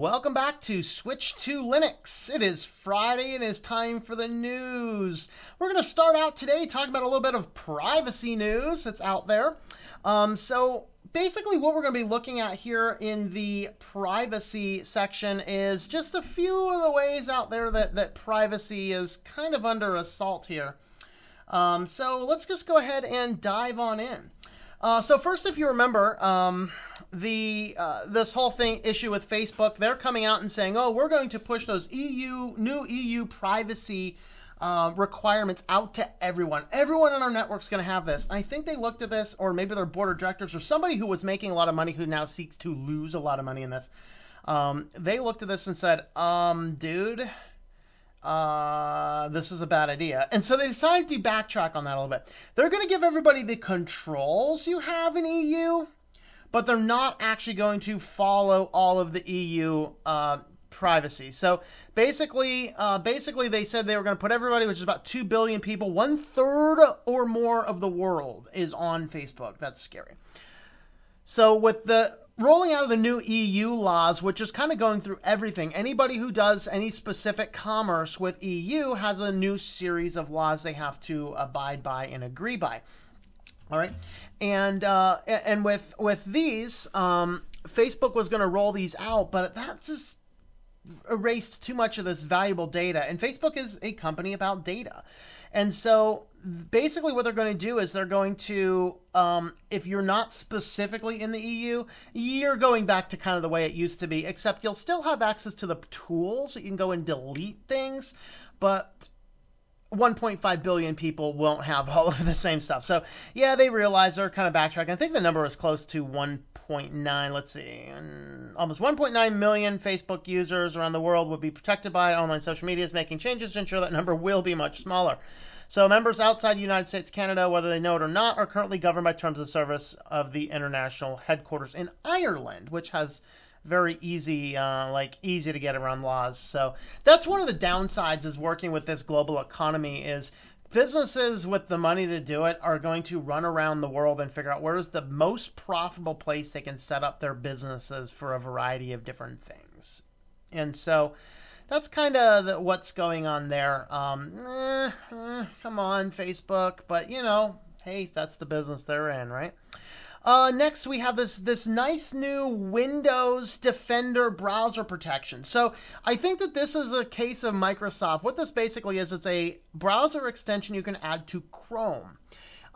Welcome back to Switch to Linux. It is Friday and it's time for the news. We're going to start out today talking about a little bit of privacy news that's out there. So basically what we're going to be looking at here in the privacy section is just a few of the ways out there that privacy is kind of under assault here. So let's just go ahead and dive on in. So first, if you remember, this whole issue with Facebook, they're coming out and saying, oh, we're going to push those new EU privacy requirements out to everyone. Everyone on our network's going to have this. I think they looked at this, or maybe their board of directors, or somebody who was making a lot of money who now seeks to lose a lot of money in this. They looked at this and said, dude, this is a bad idea. And so they decided to backtrack on that a little bit. They're going to give everybody the controls you have in EU, but they're not actually going to follow all of the EU privacy. So basically they said they were going to put everybody, which is about 2 billion people, 1/3 or more of the world is on Facebook. That's scary. So with the rolling out of the new EU laws, which is kind of going through everything, anybody who does any specific commerce with EU has a new series of laws they have to abide by and agree by. All right, and with these, Facebook was going to roll these out, but that just erased too much of this valuable data. And Facebook is a company about data, and so basically what they're going to do is they're going to, if you're not specifically in the EU, you're going back to kind of the way it used to be, except you'll still have access to the tools that you can go and delete things, but 1.5 billion people won't have all of the same stuff. So yeah, they realize they're kind of backtracking. I think the number was close to 1.9, let's see, almost 1.9 million Facebook users around the world would be protected by online social media, is making changes to ensure that number will be much smaller. So members outside the United States, Canada, whether they know it or not, are currently governed by terms of service of the international headquarters in Ireland, which has very easy to get around laws. So that's one of the downsides is working with this global economy is businesses with the money to do it are going to run around the world and figure out where is the most profitable place they can set up their businesses for a variety of different things. And so that's kind of what's going on there. Come on, Facebook. But, you know, hey, that's the business they're in, right? Next, we have this nice new Windows Defender browser protection. So I think that this is a case of Microsoft. What this basically is, it's a browser extension you can add to Chrome.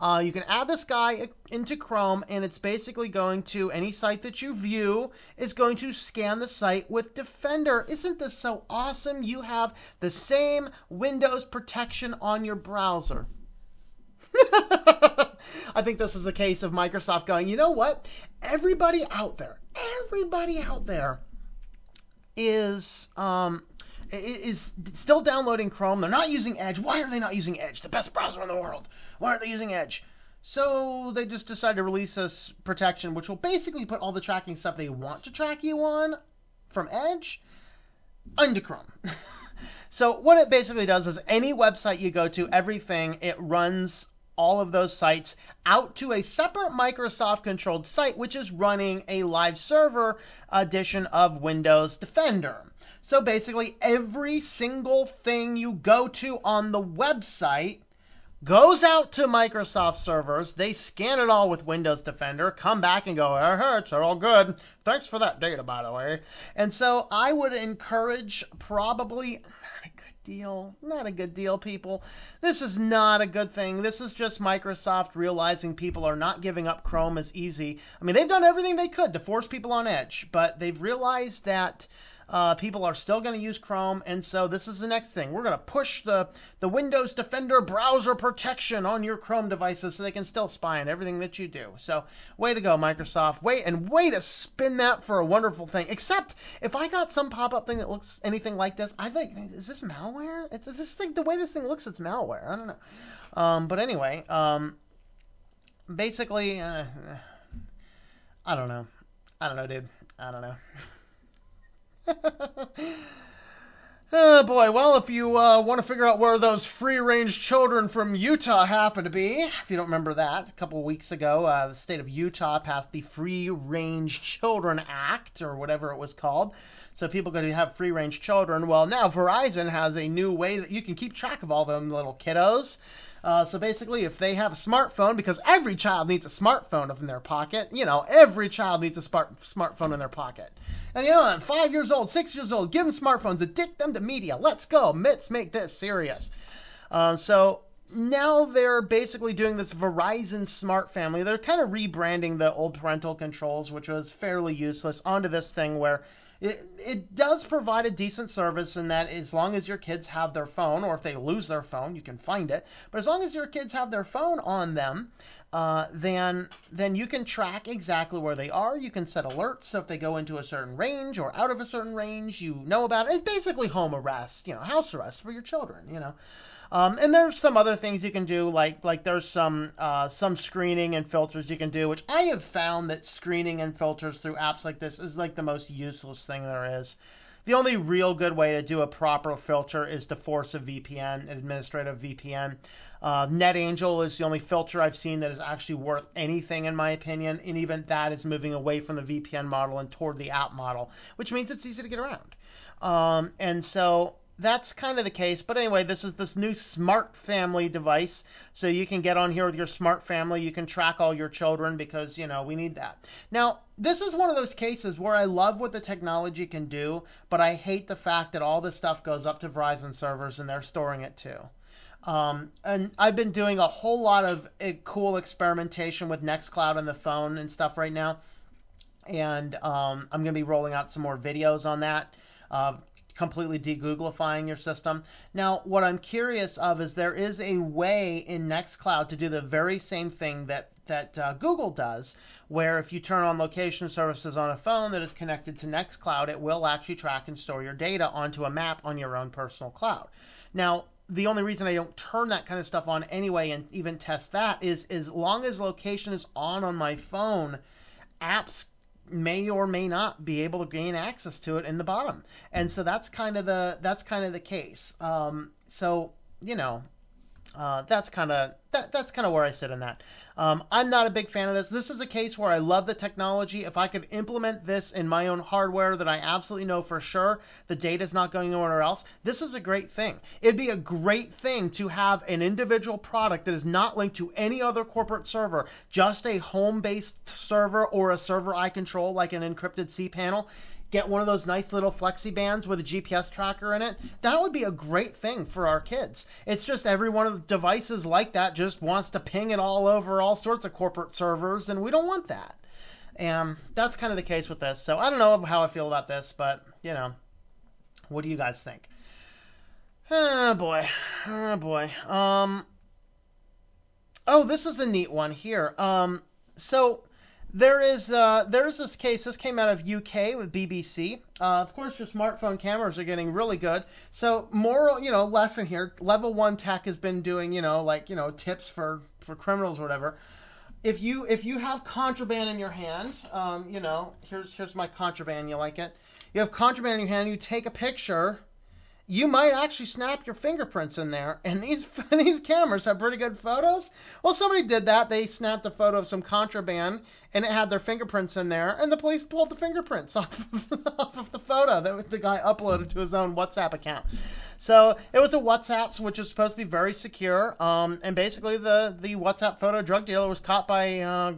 You can add this guy into Chrome, and it's basically going to, any site that you view is going to scan the site with Defender. Isn't this so awesome? You have the same Windows protection on your browser. I think this is a case of Microsoft going, you know what? Everybody out there is still downloading Chrome. They're not using Edge. Why are they not using Edge? The best browser in the world. Why aren't they using Edge? So they just decided to release this protection, which will basically put all the tracking stuff they want to track you on from Edge into Chrome. So what it basically does is any website you go to, everything, it runs all of those sites out to a separate Microsoft-controlled site, which is running a live server edition of Windows Defender. So basically, every single thing you go to on the website goes out to Microsoft servers. They scan it all with Windows Defender, come back and go, it's all good. Thanks for that data, by the way. And so I would encourage probably... Not a good deal, people. This is not a good thing. This is just Microsoft realizing people are not giving up Chrome as easy. I mean, they've done everything they could to force people on Edge, but they've realized that people are still going to use Chrome, and so this is the next thing. We're going to push the Windows Defender browser protection on your Chrome devices so they can still spy on everything that you do. So, way to go, Microsoft. Way to spin that for a wonderful thing. Except, if I got some pop-up thing that looks anything like this, I think, is this malware? Is this thing, the way this thing looks, it's malware. I don't know. But anyway, basically, I don't know. I don't know, dude. I don't know. Oh boy, well, if you want to figure out where those free-range children from Utah happen to be, if you don't remember that, a couple of weeks ago, the state of Utah passed the Free-Range Children Act, or whatever it was called, so people could have free-range children. Well, now Verizon has a new way that you can keep track of all them little kiddos. So basically, if they have a smartphone, because every child needs a smartphone in their pocket, every child needs a smartphone in their pocket. And I'm 5 years old, 6 years old, give them smartphones, addict them to media. Let's go. Let's make this serious. So now they're basically doing this Verizon Smart Family. They're kind of rebranding the old parental controls, which was fairly useless, onto this thing where it does provide a decent service in that as long as your kids have their phone, or if they lose their phone, you can find it. But as long as your kids have their phone on them, then you can track exactly where they are. You can set alerts, so if they go into a certain range or out of a certain range, you know about it. It's basically home arrest, house arrest for your children, And there's some other things you can do, like there's some screening and filters you can do, which I have found that screening and filters through apps like this is like the most useless thing there is. The only real good way to do a proper filter is to force a VPN, an administrative VPN. NetAngel is the only filter I've seen that is actually worth anything, in my opinion, and even that is moving away from the VPN model and toward the app model, which means it's easy to get around. And so that's kind of the case. But anyway, this is this new Smart Family device. So you can get on here with your Smart Family. You can track all your children because, we need that. Now, this is one of those cases where I love what the technology can do, but I hate the fact that all this stuff goes up to Verizon servers and they're storing it too. And I've been doing a whole lot of cool experimentation with Nextcloud on the phone and stuff right now. And I'm going to be rolling out some more videos on that. Completely de-Googlifying your system. Now, what I'm curious of is there is a way in Nextcloud to do the very same thing that Google does, where if you turn on location services on a phone that is connected to Nextcloud, it will actually track and store your data onto a map on your own personal cloud. Now, the only reason I don't turn that kind of stuff on anyway and even test that is as long as location is on my phone, apps may or may not be able to gain access to it in the bottom. And so that's kind of the case. That's kind of where I sit in that. I'm not a big fan of this. This is a case where I love the technology. If I could implement this in my own hardware that I absolutely know for sure the data's not going anywhere else, this is a great thing. It'd be a great thing to have an individual product that is not linked to any other corporate server, just a home-based server or a server I control like an encrypted cPanel. Get one of those nice little flexi bands with a GPS tracker in it. That would be a great thing for our kids. It's just every one of the devices like that just wants to ping it all over all sorts of corporate servers, and we don't want that. And that's kind of the case with this. So I don't know how I feel about this, but, what do you guys think? Oh, boy. Oh, this is a neat one here. There's this case. This came out of UK with BBC. Of course, your smartphone cameras are getting really good. So moral, lesson here. Level 1 tech has been doing, tips for criminals or whatever. If you have contraband in your hand, here's my contraband. You like it? You have contraband in your hand. You take a picture. You might actually snap your fingerprints in there, and these cameras have pretty good photos. Well, somebody did that. They snapped a photo of some contraband, and it had their fingerprints in there, and the police pulled the fingerprints off of the photo that the guy uploaded to his own WhatsApp account. So it was a WhatsApp, which is supposed to be very secure, and basically the WhatsApp photo drug dealer was caught by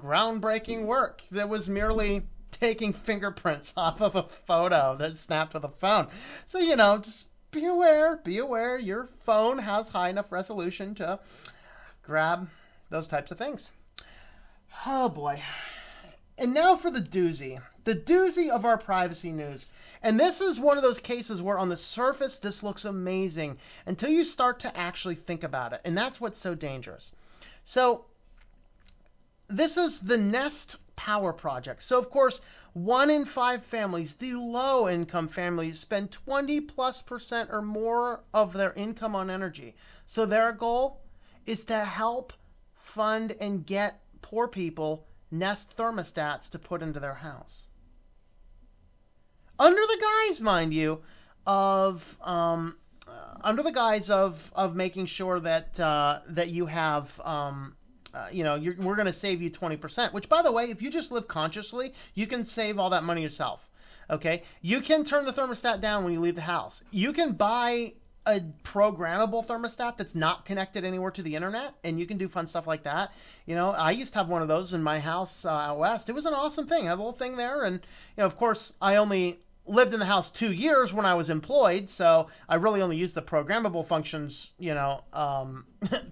groundbreaking work that was merely taking fingerprints off of a photo that's snapped with a phone. So, just be aware, your phone has high enough resolution to grab those types of things. Oh boy. And now for the doozy of our privacy news. And this is one of those cases where on the surface this looks amazing until you start to actually think about it. And that's what's so dangerous. So this is the Nest Power Project. So of course, 1 in 5 families, the low income families, spend 20+% or more of their income on energy. So their goal is to help fund and get poor people Nest thermostats to put into their house. Under the guise, mind you, of making sure that that you have we're going to save you 20%, which, by the way, if you just live consciously, you can save all that money yourself. Okay, you can turn the thermostat down when you leave the house. You can buy a programmable thermostat that's not connected anywhere to the internet, and you can do fun stuff like that. I used to have one of those in my house out west. It was an awesome thing. I had a little thing there, and of course, I only lived in the house 2 years when I was employed, so I really only used the programmable functions,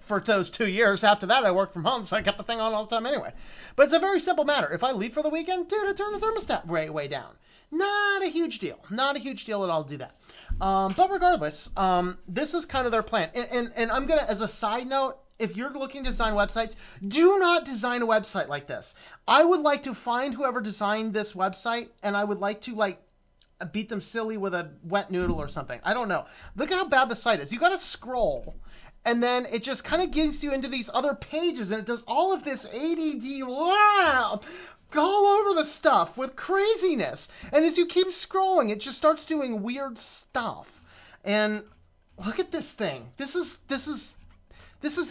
for those 2 years. After that, I worked from home, so I kept the thing on all the time anyway. But it's a very simple matter. If I leave for the weekend, dude, I turn the thermostat way down. Not a huge deal. Not a huge deal at all to do that. But regardless, this is kind of their plan. And I'm going to, as a side note, if you're looking to design websites, do not design a website like this. I would like to find whoever designed this website, and I would like to, beat them silly with a wet noodle or something. I don't know. Look how bad the site is. You got to scroll, and then it just kind of gets you into these other pages, and it does all of this ADD, wow, all over the stuff with craziness. And as you keep scrolling, it just starts doing weird stuff. And look at this thing. This is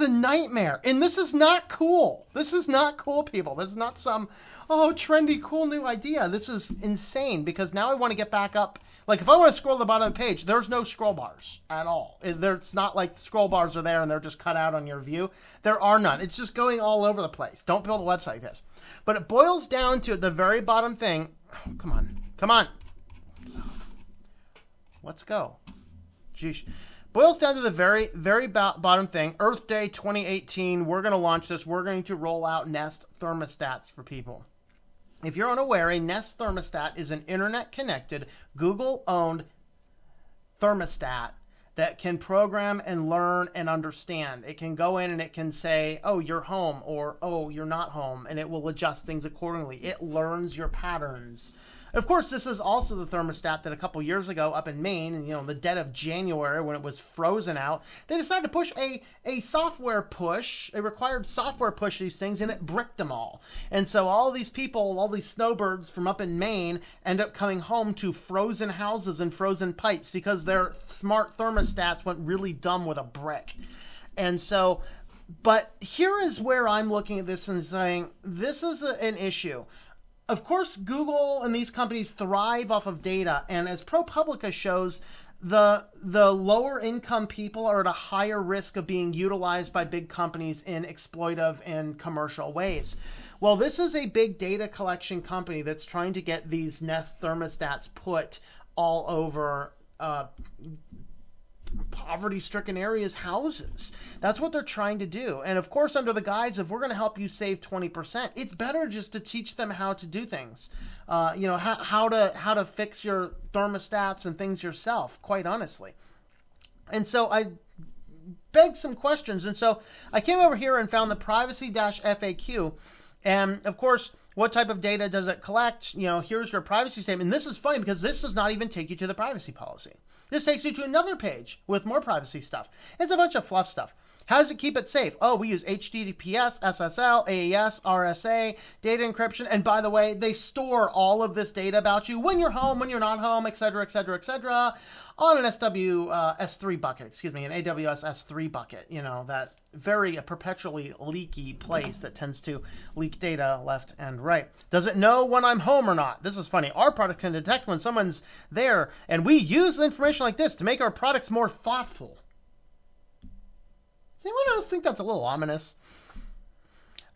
a nightmare. And this is not cool. This is not cool, people. This is not some, trendy, cool new idea. This is insane, because now I want to get back up. If I want to scroll to the bottom of the page, there's no scroll bars at all. It's not like scroll bars are there and they're just cut out on your view. There are none. It's just going all over the place. Don't build a website like this. But it boils down to the very bottom thing. Oh, come on. Let's go. Jeez. Boils down to the very, very bottom thing. Earth Day 2018, we're going to launch this. We're going to roll out Nest thermostats for people. If you're unaware, a Nest thermostat is an internet-connected, Google-owned thermostat that can program and learn and understand. It can go in and it can say, oh, you're home, or oh, you're not home, and it will adjust things accordingly. It learns your patterns. Of course, this is also the thermostat that a couple years ago up in Maine, in the dead of January when it was frozen out, they decided to push a software push, a required software push these things, and it bricked them all. And so all these people, all these snowbirds from up in Maine end up coming home to frozen houses and frozen pipes because their smart thermostats went really dumb with a brick. And so, but here is where I'm looking at this and saying, this is an issue. Of course, Google and these companies thrive off of data, and as ProPublica shows, the lower income people are at a higher risk of being utilized by big companies in exploitive and commercial ways. Well, this is a big data collection company that's trying to get these Nest thermostats put all over poverty-stricken areas' houses. That's what they're trying to do. And of course, under the guise of, we're going to help you save 20%, it's better just to teach them how to do things. How to fix your thermostats and things yourself, quite honestly. And so I begged some questions. And so I came over here and found the privacy-FAQ. And of course, what type of data does it collect? Here's your privacy statement. And this is funny because this does not even take you to the privacy policy. This takes you to another page with more privacy stuff. It's a bunch of fluff stuff. How does it keep it safe? Oh, we use HTTPS, SSL, AES, RSA, data encryption. And by the way, they store all of this data about you when you're home, when you're not home, et cetera, on an S3 bucket, an AWS S3 bucket, that very perpetually leaky place that tends to leak data left and right. Does it know when I'm home or not? This is funny. Our product can detect when someone's there, and we use information like this to make our products more thoughtful. Does anyone else think that's a little ominous?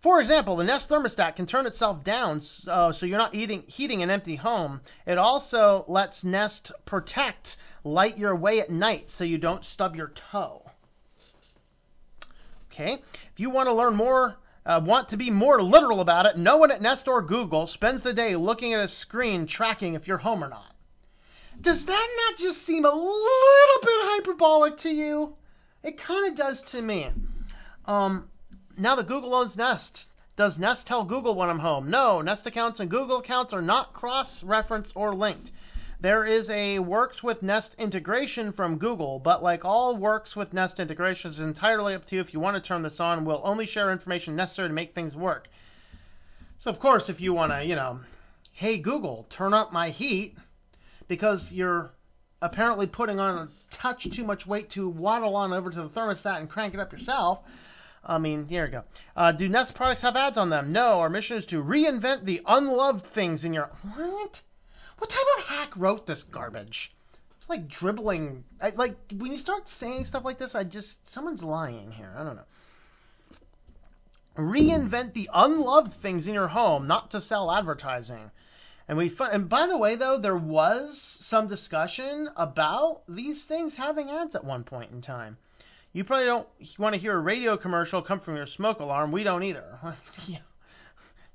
For example, the Nest thermostat can turn itself down so you're not heating an empty home. It also lets Nest protect light your way at night so you don't stub your toe. Okay, if you want to learn more, want to be more literal about it, no one at Nest or Google spends the day looking at a screen tracking if you're home or not. Does that not just seem a little bit hyperbolic to you? It kind of does to me. Now that Google owns Nest, does Nest tell Google when I'm home? No, Nest accounts and Google accounts are not cross-referenced or linked. There is a Works with Nest integration from Google, but like all Works with Nest integrations, it's entirely up to you if you want to turn this on. We'll only share information necessary to make things work. So, of course, if you want to, hey, Google, turn up my heat because your apparently putting on a touch too much weight to waddle on over to the thermostat and crank it up yourself. I mean, here we go. Do Nest products have ads on them? No, our mission is to reinvent the unloved things in your... What? What type of hack wrote this garbage? It's like dribbling. Like, when you start saying stuff like this, someone's lying here. I don't know. Reinvent the unloved things in your home, not to sell advertising. And by the way, though, there was some discussion about these things having ads at one point in time. You probably don't want to hear a radio commercial come from your smoke alarm. We don't either. Yeah.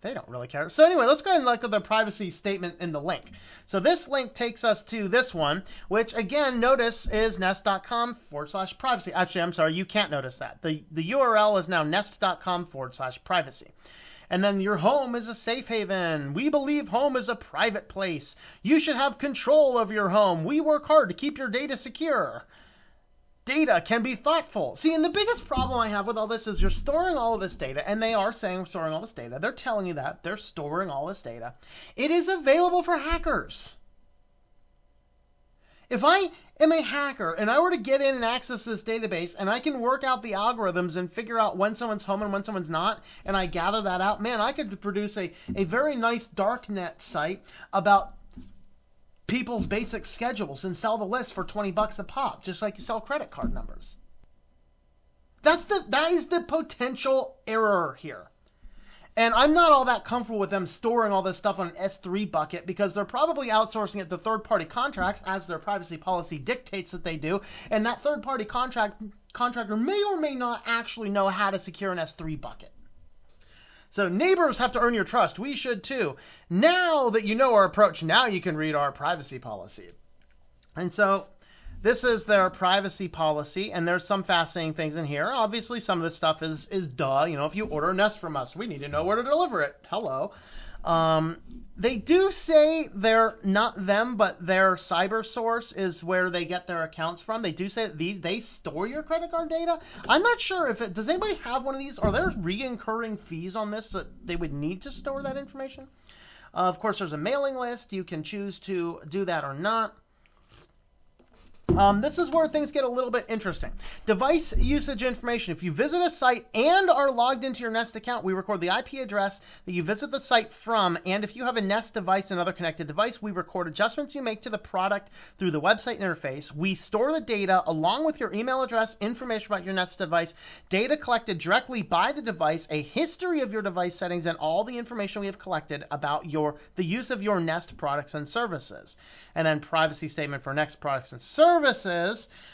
They don't really care. So anyway, let's go ahead and look at the privacy statement in the link. So this link takes us to this one, which again, notice is nest.com/privacy. Actually, I'm sorry, you can't notice that. The URL is now nest.com/privacy. And then your home is a safe haven. We believe home is a private place. You should have control of your home. We work hard to keep your data secure. Data can be thoughtful. See, and the biggest problem I have with all this is you're storing all of this data, and they are saying we're storing all this data. They're telling you that. They're storing all this data. It is available for hackers. If I am a hacker and I were to get in and access this database and I can work out the algorithms and figure out when someone's home and when someone's not, and I gather that out, man, I could produce a very nice darknet site about people's basic schedules and sell the list for $20 a pop, just like you sell credit card numbers. That is the potential error here. And I'm not all that comfortable with them storing all this stuff on an S3 bucket because they're probably outsourcing it to third-party contracts as their privacy policy dictates that they do. And that third-party contractor may or may not actually know how to secure an S3 bucket. So neighbors have to earn your trust. We should too. Now that you know our approach, now you can read our privacy policy. And so this is their privacy policy, and there's some fascinating things in here. Obviously, some of this stuff is duh. You know, if you order a Nest from us, we need to know where to deliver it. Hello. They do say they're not them, but their cyber source is where they get their accounts from. They do say that they store your credit card data. I'm not sure if does anybody have one of these? Are there recurring fees on this that they would need to store that information? Of course, there's a mailing list. You can choose to do that or not. This is where things get a little bit interesting. Device usage information. If you visit a site and are logged into your Nest account, we record the IP address that you visit the site from. And if you have a Nest device and other connected device, we record adjustments you make to the product through the website interface. We store the data along with your email address, information about your Nest device, data collected directly by the device, a history of your device settings, and all the information we have collected about the use of your Nest products and services. And then privacy statement for Nest products and services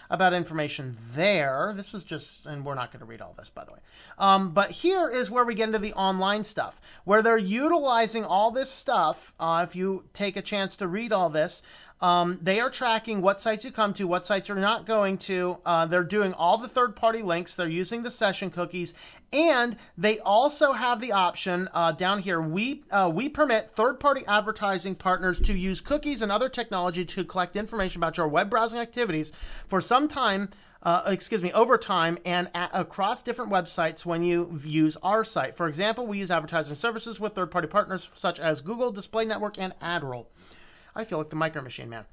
about information there. This is just, and we're not going to read all this, by the way. But here is where we get into the online stuff, where they're utilizing all this stuff. If you take a chance to read all this, they are tracking what sites you come to, what sites you're not going to. They're doing all the third-party links. They're using the session cookies. And they also have the option down here. We permit third-party advertising partners to use cookies and other technology to collect information about your web browsing activities for some time, over time and across different websites when you use our site. For example, we use advertising services with third-party partners such as Google, Display Network, and AdRoll. I feel like the Micro Machine Man.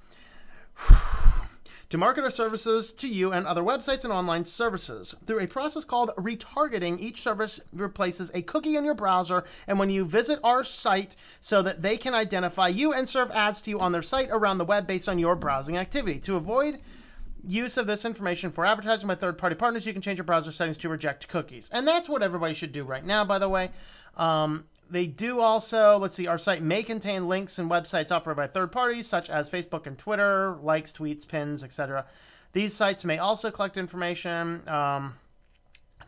To market our services to you and other websites and online services. Through a process called retargeting, each service replaces a cookie in your browser, and when you visit our site so that they can identify you and serve ads to you on their site around the web based on your browsing activity. To avoid use of this information for advertising by third-party partners, you can change your browser settings to reject cookies. And that's what everybody should do right now, by the way. They do also, let's see, our site may contain links and websites operated by third parties, such as Facebook and Twitter, likes, tweets, pins, etc. These sites may also collect information,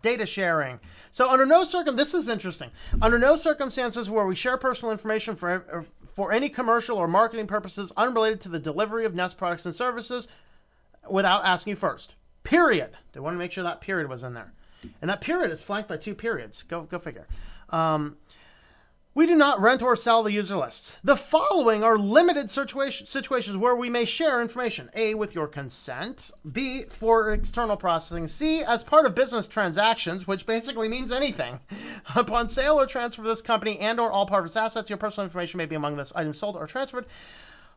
data sharing. So under no this is interesting. Under no circumstances where we share personal information for any commercial or marketing purposes unrelated to the delivery of Nest products and services without asking you first. Period. They want to make sure that period was in there. And that period is flanked by two periods. Go figure. We do not rent or sell the user lists. The following are limited situations where we may share information. A, with your consent. B, for external processing. C, as part of business transactions, which basically means anything. Upon sale or transfer of this company and or all part of its assets, your personal information may be among this items sold or transferred.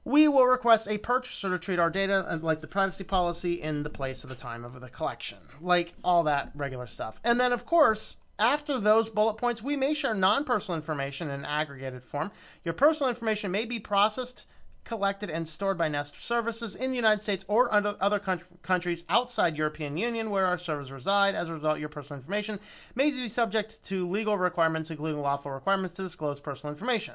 we will request a purchaser to treat our data like the privacy policy in the place of the time of the collection. Like all that regular stuff. And then, of course, after those bullet points, we may share non-personal information in aggregated form. Your personal information may be processed, collected, and stored by Nest services in the United States or other countries outside European Union where our servers reside. As a result, your personal information may be subject to legal requirements, including lawful requirements to disclose personal information.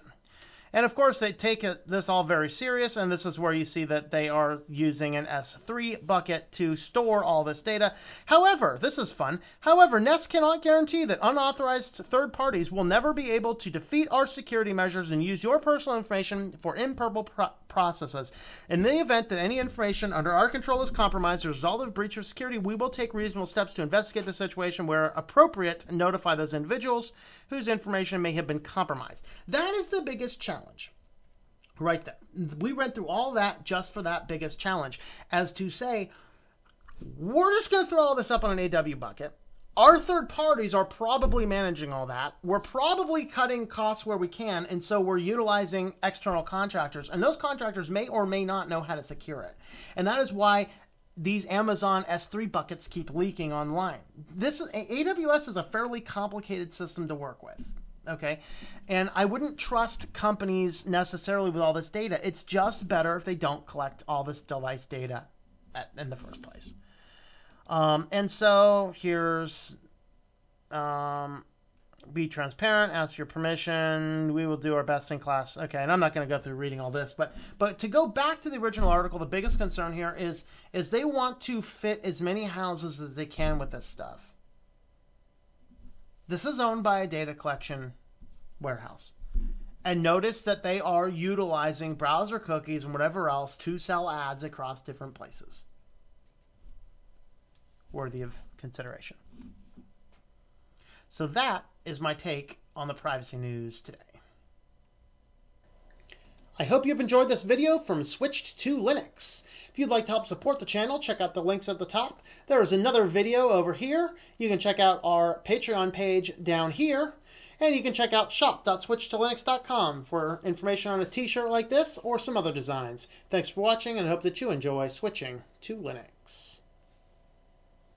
And of course, they take this all very serious, and this is where you see that they are using an S3 bucket to store all this data. However, this is fun. However, Nest cannot guarantee that unauthorized third parties will never be able to defeat our security measures and use your personal information for improper processes. In the event that any information under our control is compromised as a result of breach of security, we will take reasonable steps to investigate the situation where appropriate and notify those individuals whose information may have been compromised. That is the biggest challenge. Right there. We went through all that just for that biggest challenge. As to say, we're just going to throw all this up on an AW bucket. Our third parties are probably managing all that. We're probably cutting costs where we can, and so we're utilizing external contractors. And those contractors may or may not know how to secure it. And that is why these Amazon S3 buckets keep leaking online. AWS is a fairly complicated system to work with. Okay, and I wouldn't trust companies necessarily with all this data. It's just better if they don't collect all this device data in the first place. And so here's be transparent, ask your permission, we will do our best in class. Okay, and I'm not going to go through reading all this, but to go back to the original article, the biggest concern here is they want to fit as many houses as they can with this stuff. This is owned by a data collection warehouse. And notice that they are utilizing browser cookies and whatever else to sell ads across different places. Worthy of consideration. So that is my take on the privacy news today. I hope you've enjoyed this video from Switched to Linux. If you'd like to help support the channel, check out the links at the top. There is another video over here. You can check out our Patreon page down here. And you can check out shop.switchtolinux.com for information on a t-shirt like this or some other designs. Thanks for watching and I hope that you enjoy switching to Linux.